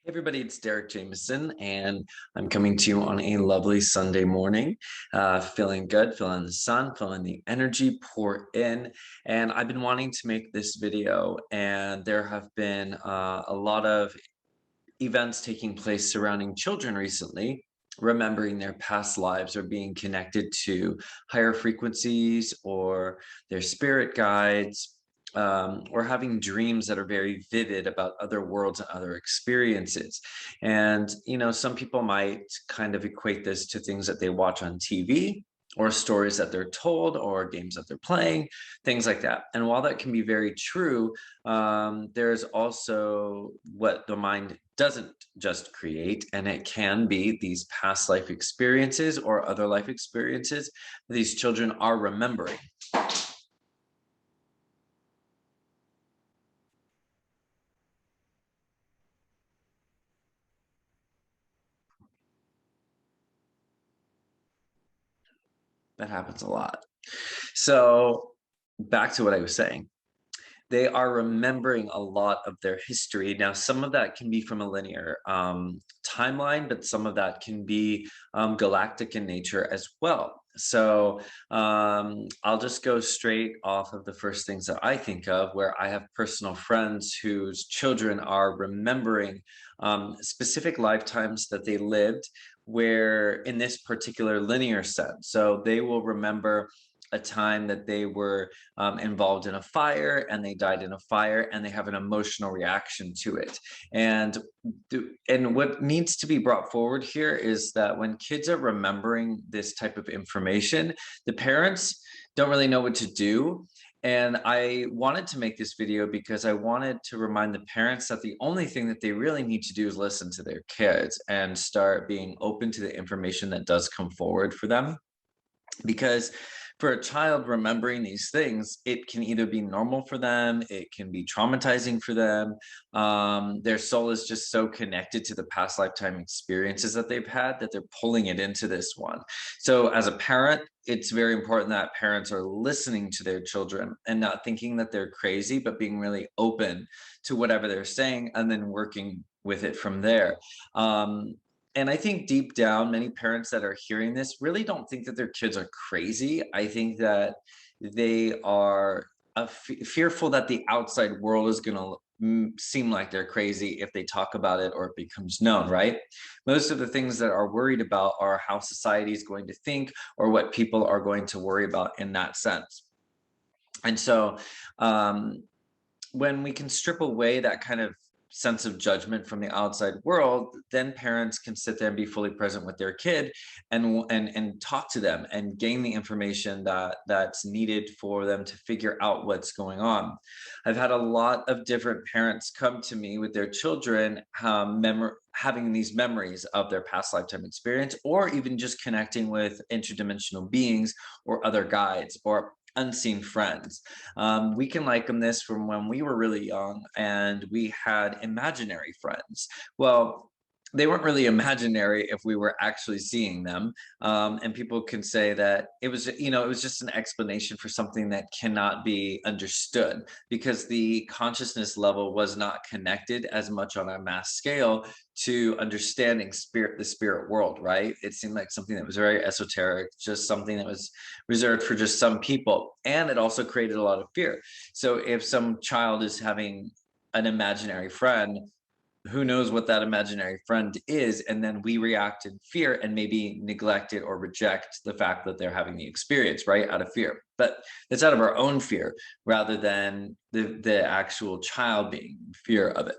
Hey everybody, it's Derek Jameson, and I'm coming to you on a lovely Sunday morning. Feeling good, feeling the sun, feeling the energy pour in. And I've been wanting to make this video, and there have been a lot of events taking place surrounding children recently, remembering their past lives or being connected to higher frequencies or their spirit guides, or having dreams that are very vivid about other worlds and other experiences. And, some people might kind of equate this to things that they watch on TV or stories that they're told or games that they're playing, things like that. And while that can be very true, there's also what the mind doesn't just create, and it can be these past life experiences or other life experiences these children are remembering. That happens a lot. So, back to what I was saying. They are remembering a lot of their history. Now, some of that can be from a linear timeline, but some of that can be galactic in nature as well. So I'll just go straight off of the first things that I think of, where I have personal friends whose children are remembering specific lifetimes that they lived, where in this particular linear sense. So they will remember a time that they were involved in a fire and they died in a fire, and they have an emotional reaction to it. And what needs to be brought forward here is that when kids are remembering this type of information, the parents don't really know what to do. And I wanted to make this video because I wanted to remind the parents that the only thing that they really need to do is listen to their kids and start being open to the information that does come forward for them. Because for a child remembering these things, it can either be normal for them, it can be traumatizing for them. Their soul is just so connected to the past lifetime experiences that they've had that they're pulling it into this one. So as a parent, it's very important that parents are listening to their children and not thinking that they're crazy, but being really open to whatever they're saying and then working with it from there. And I think deep down, many parents that are hearing this really don't think that their kids are crazy. I think that they are fearful that the outside world is going to seem like they're crazy if they talk about it or it becomes known, right? Most of the things that are worried about are how society is going to think or what people are going to worry about in that sense. And so, um, when we can strip away that kind of sense of judgment from the outside world, then parents can sit there and be fully present with their kid and talk to them and gain the information that's needed for them to figure out what's going on. I've had a lot of different parents come to me with their children having these memories of their past lifetime experience, or even just connecting with interdimensional beings or other guides or unseen friends. We can liken this from when we were really young and we had imaginary friends. Well, they weren't really imaginary if we were actually seeing them. And people can say that it was just an explanation for something that cannot be understood because the consciousness level was not connected as much on a mass scale to understanding the spirit world, right? It seemed like something that was very esoteric, just something that was reserved for just some people. And it also created a lot of fear. So if some child is having an imaginary friend, who knows what that imaginary friend is, and then we react in fear and maybe neglect it or reject the fact that they're having the experience, right, out of fear. But it's out of our own fear rather than the actual child being in fear of it.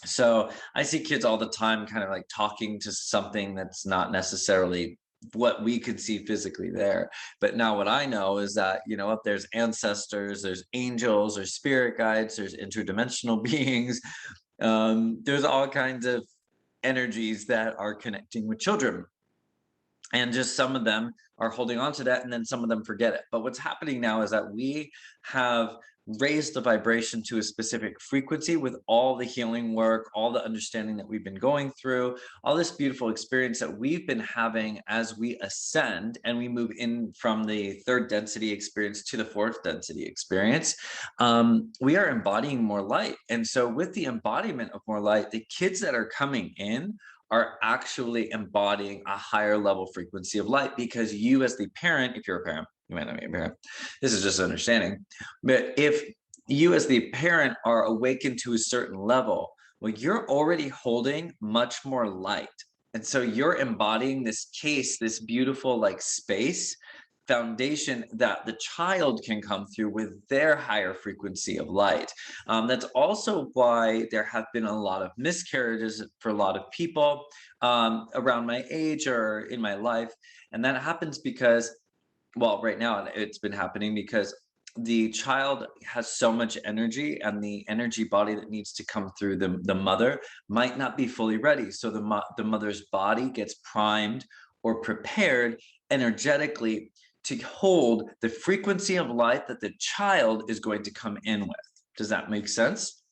So I see kids all the time kind of like talking to something that's not necessarily what we could see physically there. But now what I know is that, if there's ancestors, there's angels, there's spirit guides, there's interdimensional beings, there's all kinds of energies that are connecting with children. And just some of them are holding on to that, and then some of them forget it. But what's happening now is that we have raised the vibration to a specific frequency with all the healing work, all the understanding that we've been going through, all this beautiful experience that we've been having as we ascend and we move in from the third density experience to the fourth density experience. We are embodying more light. And so with the embodiment of more light, the kids that are coming in are actually embodying a higher level frequency of light, because you, as the parent, if you're a parent, you might not be a parent, this is just understanding, but if you as the parent are awakened to a certain level, well, you're already holding much more light. And so you're embodying this case, this beautiful like space foundation that the child can come through with their higher frequency of light. That's also why there have been a lot of miscarriages for a lot of people around my age or in my life. And that happens because, well, right now it's been happening because the child has so much energy, and the energy body that needs to come through the mother might not be fully ready. So the mother's body gets primed or prepared energetically to hold the frequency of light that the child is going to come in with. Does that make sense?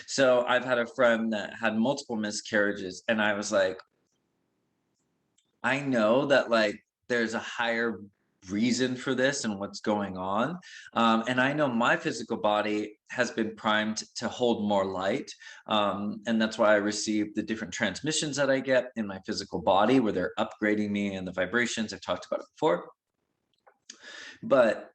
So I've had a friend that had multiple miscarriages, and I was like, I know that like there's a higher reason for this and what's going on. And I know my physical body has been primed to hold more light. And that's why I receive the different transmissions that I get in my physical body, where they're upgrading me and the vibrations. I've talked about it before. But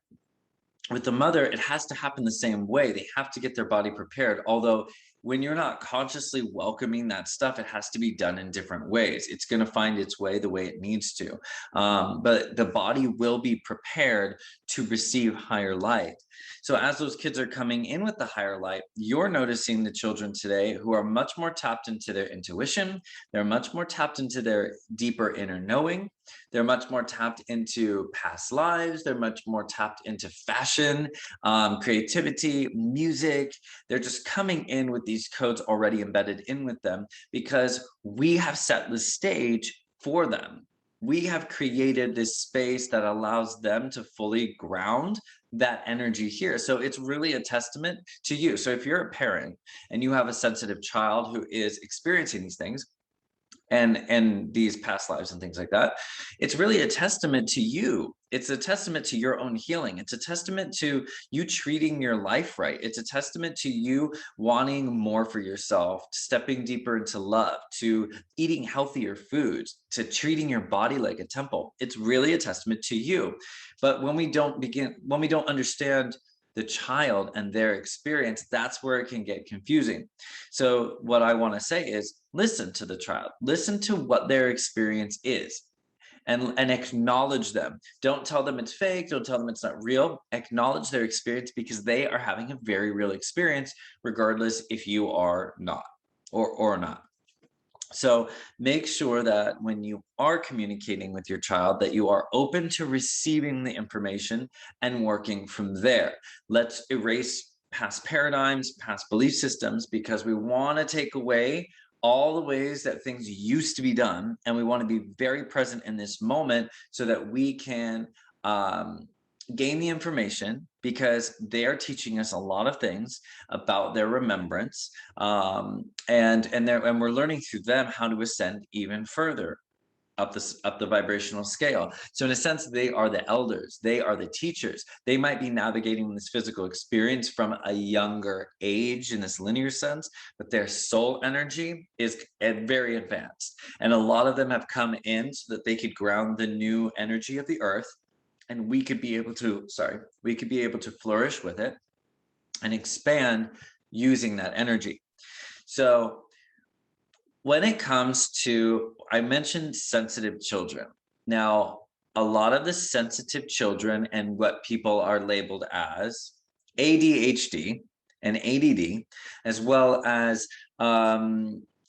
with the mother, it has to happen the same way. They have to get their body prepared. Although, when you're not consciously welcoming that stuff, it has to be done in different ways. It's going to find its way the way it needs to. But the body will be prepared to receive higher light. So, as those kids are coming in with the higher light, you're noticing the children today who are much more tapped into their intuition. They're much more tapped into their deeper inner knowing. They're much more tapped into past lives. They're much more tapped into fashion, creativity, music. They're just coming in with these codes already embedded in with them, because we have set the stage for them. We have created this space that allows them to fully ground that energy here. So it's really a testament to you. So if you're a parent and you have a sensitive child who is experiencing these things, and these past lives and things like that, it's really a testament to you. It's a testament to your own healing. It's a testament to you treating your life right. It's a testament to you wanting more for yourself, stepping deeper into love, to eating healthier foods, to treating your body like a temple. It's really a testament to you. But when we don't understand the child and their experience, that's where it can get confusing. So what I want to say is, listen to the child, listen to what their experience is, and acknowledge them. Don't tell them it's fake, don't tell them it's not real. Acknowledge their experience, because they are having a very real experience, regardless if you are not or not. So make sure that when you are communicating with your child, that you are open to receiving the information and working from there. Let's erase past paradigms, past belief systems, because we want to take away all the ways that things used to be done, and we want to be very present in this moment so that we can gain the information, because they are teaching us a lot of things about their remembrance, and we're learning through them how to ascend even further up the vibrational scale. So in a sense, they are the elders, they are the teachers. They might be navigating this physical experience from a younger age in this linear sense, but their soul energy is very advanced, and a lot of them have come in so that they could ground the new energy of the earth, and we could be able to flourish with it and expand using that energy. So when it comes to, I mentioned sensitive children. Now, a lot of the sensitive children and what people are labeled as ADHD and ADD, as well as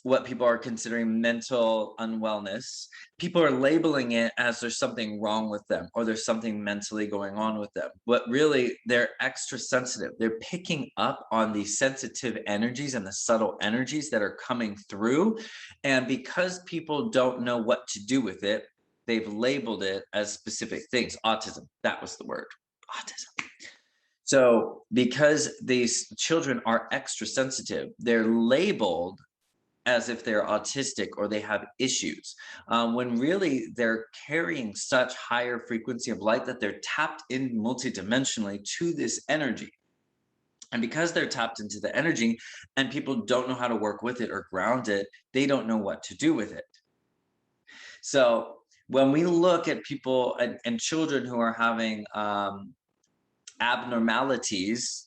what people are considering mental unwellness, people are labeling it as there's something wrong with them, or there's something mentally going on with them. But really, they're extra sensitive. They're picking up on the sensitive energies and the subtle energies that are coming through. And because people don't know what to do with it, they've labeled it as specific things. Autism, that was the word, autism. So because these children are extra sensitive, they're labeled as if they're autistic or they have issues, when really they're carrying such higher frequency of light that they're tapped in multidimensionally to this energy. And because they're tapped into the energy and people don't know how to work with it or ground it, they don't know what to do with it. So when we look at people and children who are having abnormalities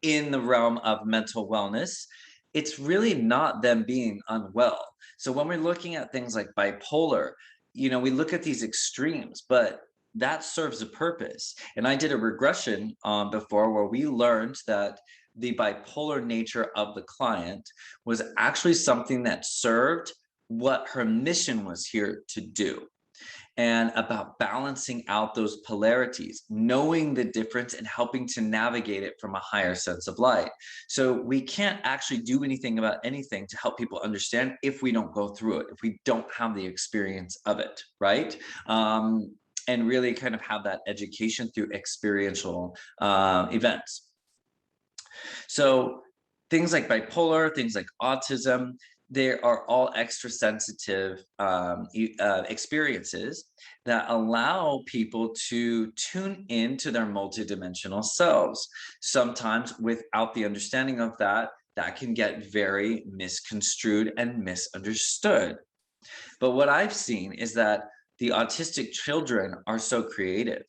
in the realm of mental wellness, it's really not them being unwell. So when we're looking at things like bipolar, we look at these extremes, but that serves a purpose. And I did a regression before where we learned that the bipolar nature of the client was actually something that served what her mission was here to do, and about balancing out those polarities, knowing the difference and helping to navigate it from a higher sense of light. So we can't actually do anything about anything to help people understand if we don't go through it, if we don't have the experience of it, right? And really kind of have that education through experiential events. So things like bipolar, things like autism, they are all extra sensitive experiences that allow people to tune into their multidimensional selves. Sometimes without the understanding of that, that can get very misconstrued and misunderstood. But what I've seen is that the autistic children are so creative,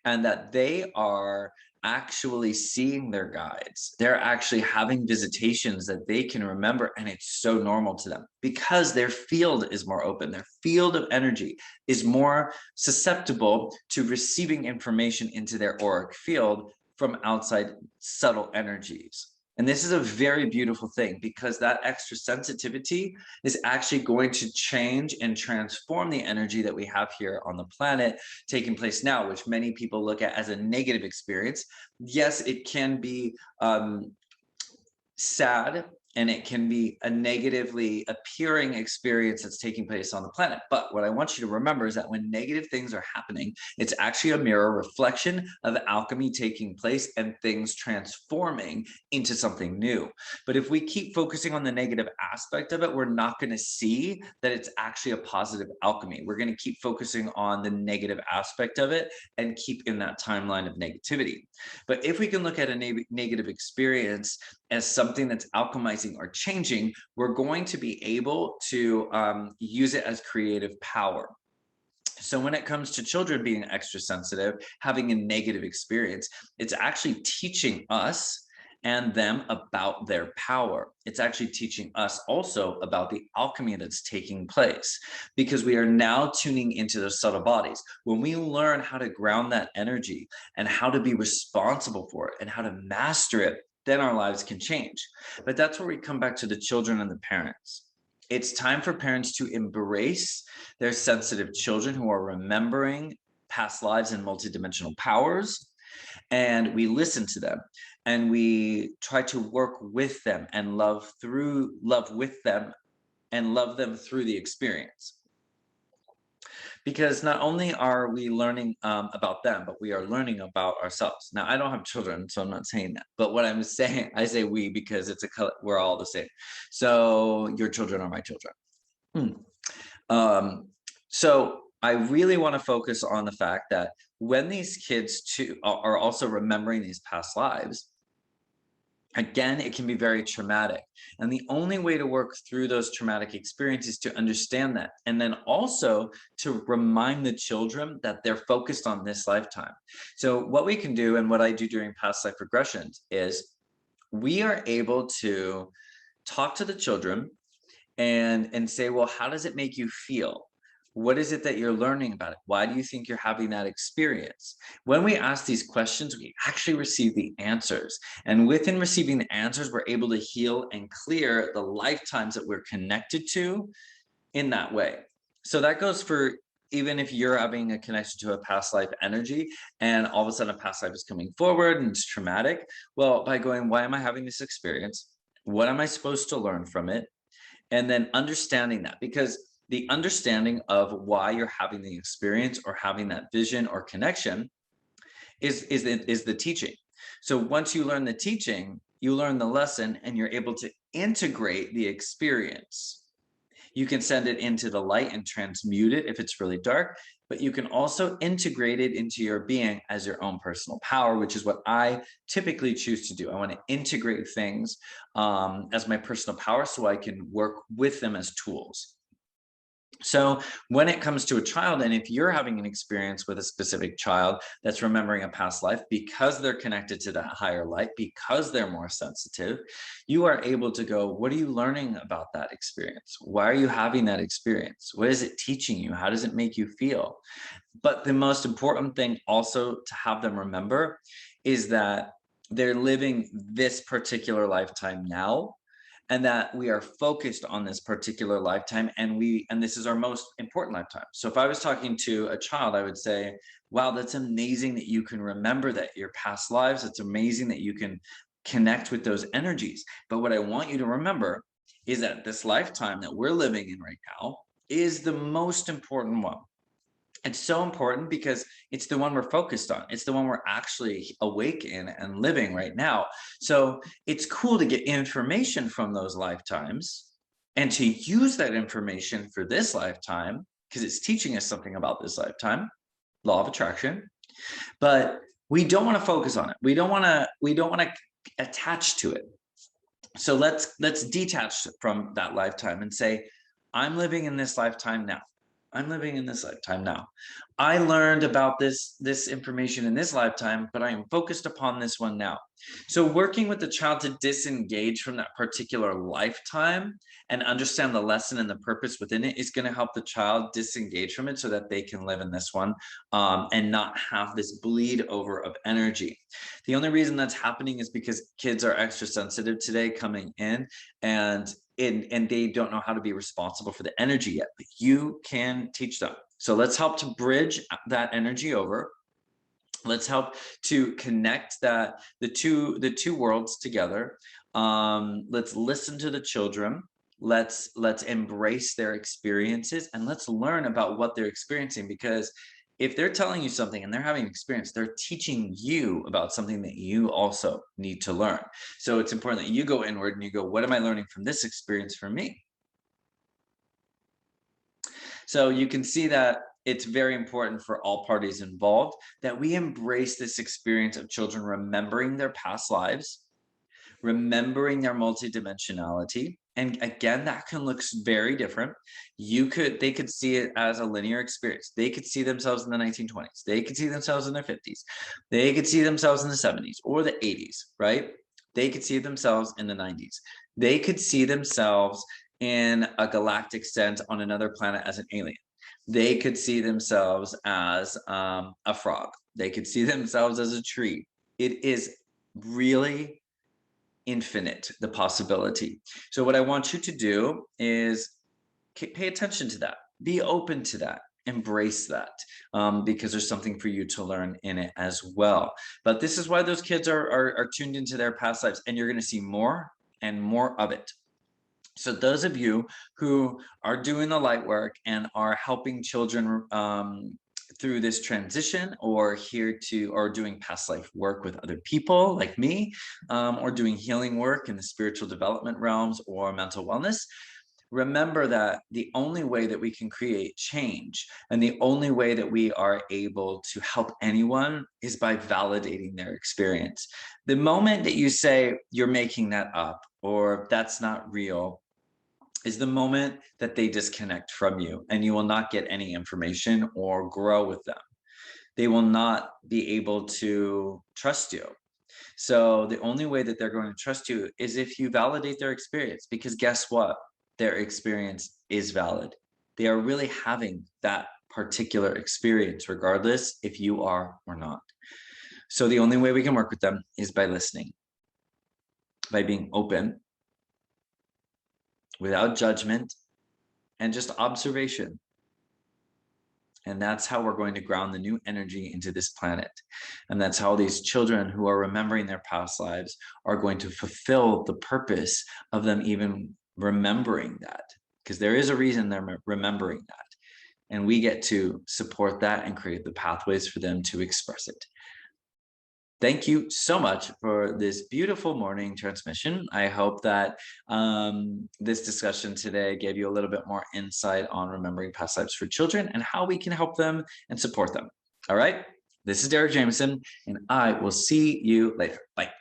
and that they are actually seeing their guides. They're actually having visitations that they can remember, and it's so normal to them because their field is more open. Their field of energy is more susceptible to receiving information into their auric field from outside subtle energies. And this is a very beautiful thing because that extra sensitivity is actually going to change and transform the energy that we have here on the planet taking place now, which many people look at as a negative experience. Yes, it can be sad, and it can be a negatively appearing experience that's taking place on the planet. But what I want you to remember is that when negative things are happening, it's actually a mirror reflection of alchemy taking place and things transforming into something new. But if we keep focusing on the negative aspect of it, we're not going to see that it's actually a positive alchemy. We're going to keep focusing on the negative aspect of it and keep in that timeline of negativity. But if we can look at a negative experience as something that's alchemizing or changing, we're going to be able to use it as creative power. So when it comes to children being extra sensitive, having a negative experience, it's actually teaching us and them about their power. It's actually teaching us also about the alchemy that's taking place, because we are now tuning into those subtle bodies. When we learn how to ground that energy and how to be responsible for it and how to master it, then our lives can change. But that's where we come back to the children and the parents. It's time for parents to embrace their sensitive children who are remembering past lives and multidimensional powers. And we listen to them and we try to work with them and love with them and love them through the experience. Because not only are we learning about them, but we are learning about ourselves. Now, I don't have children, so I'm not saying that. But what I'm saying, I say we because we're all the same. So your children are my children. So I really want to focus on the fact that when these kids too are also remembering these past lives, again, it can be very traumatic. And the only way to work through those traumatic experiences is to understand that. And then also to remind the children that they're focused on this lifetime. So what we can do, and what I do during past life regressions, is we are able to talk to the children and say, well, how does it make you feel? What is it that you're learning about it? Why do you think you're having that experience? When we ask these questions, we actually receive the answers. And within receiving the answers, we're able to heal and clear the lifetimes that we're connected to in that way. So that goes for even if you're having a connection to a past life energy and all of a sudden a past life is coming forward and it's traumatic. Well, by going, why am I having this experience? What am I supposed to learn from it? And then understanding that, because the understanding of why you're having the experience or having that vision or connection is the teaching. So once you learn the teaching, you learn the lesson, and you're able to integrate the experience. You can send it into the light and transmute it if it's really dark, but you can also integrate it into your being as your own personal power, which is what I typically choose to do. I want to integrate things as my personal power so I can work with them as tools. So when it comes to a child, and if you're having an experience with a specific child that's remembering a past life because they're connected to that higher light, because they're more sensitive, you are able to go, what are you learning about that experience? Why are you having that experience? What is it teaching you? How does it make you feel? But the most important thing also to have them remember is that they're living this particular lifetime now, and that we are focused on this particular lifetime, and this is our most important lifetime. So if I was talking to a child, I would say, wow, that's amazing that you can remember that your past lives. It's amazing that you can connect with those energies. But what I want you to remember is that this lifetime that we're living in right now is the most important one. It's so important because it's the one we're focused on. It's the one we're actually awake in and living right now. So it's cool to get information from those lifetimes and to use that information for this lifetime because it's teaching us something about this lifetime, law of attraction. But we don't want to focus on it. We don't want to attach to it. So let's detach from that lifetime and say, I'm living in this lifetime now. I'm living in this lifetime now. I learned about this information in this lifetime, but I am focused upon this one now. So working with the child to disengage from that particular lifetime and understand the lesson and the purpose within it is going to help the child disengage from it so that they can live in this one and not have this bleed over of energy. The only reason that's happening is because kids are extra sensitive today coming in, and they don't know how to be responsible for the energy yet, but you can teach them. So let's help to bridge that energy over. Let's help to connect the two worlds together. Let's listen to the children. Let's embrace their experiences, and let's learn about what they're experiencing, because if they're telling you something and they're having an experience, they're teaching you about something that you also need to learn. So it's important that you go inward and you go, what am I learning from this experience for me? So you can see that it's very important for all parties involved that we embrace this experience of children remembering their past lives, remembering their multidimensionality. And again, that can look very different. They could see it as a linear experience. They could see themselves in the 1920s. They could see themselves in their 50s. They could see themselves in the 70s or the 80s, right? They could see themselves in the 90s. They could see themselves in a galactic sense on another planet as an alien. They could see themselves as a frog. They could see themselves as a tree. It is really infinite, the possibility. So what I want you to do is pay attention to that. Be open to that. Embrace that, because there's something for you to learn in it as well. But this is why those kids are tuned into their past lives, and you're going to see more and more of it. So those of you who are doing the light work and are helping children through this transition, or doing past life work with other people like me, or doing healing work in the spiritual development realms or mental wellness, remember that the only way that we can create change and the only way that we are able to help anyone is by validating their experience. The moment that you say you're making that up or that's not real is the moment that they disconnect from you, and you will not get any information or grow with them. They will not be able to trust you. So the only way that they're going to trust you is if you validate their experience, because guess what? Their experience is valid. They are really having that particular experience, regardless if you are or not. So the only way we can work with them is by listening, by being open, without judgment, and just observation. And that's how we're going to ground the new energy into this planet. And that's how these children who are remembering their past lives are going to fulfill the purpose of them even remembering that, because there is a reason they're remembering that. And we get to support that and create the pathways for them to express it. Thank you so much for this beautiful morning transmission. I hope that this discussion today gave you a little bit more insight on remembering past lives for children and how we can help them and support them. All right. This is Derek Jameson, and I will see you later. Bye.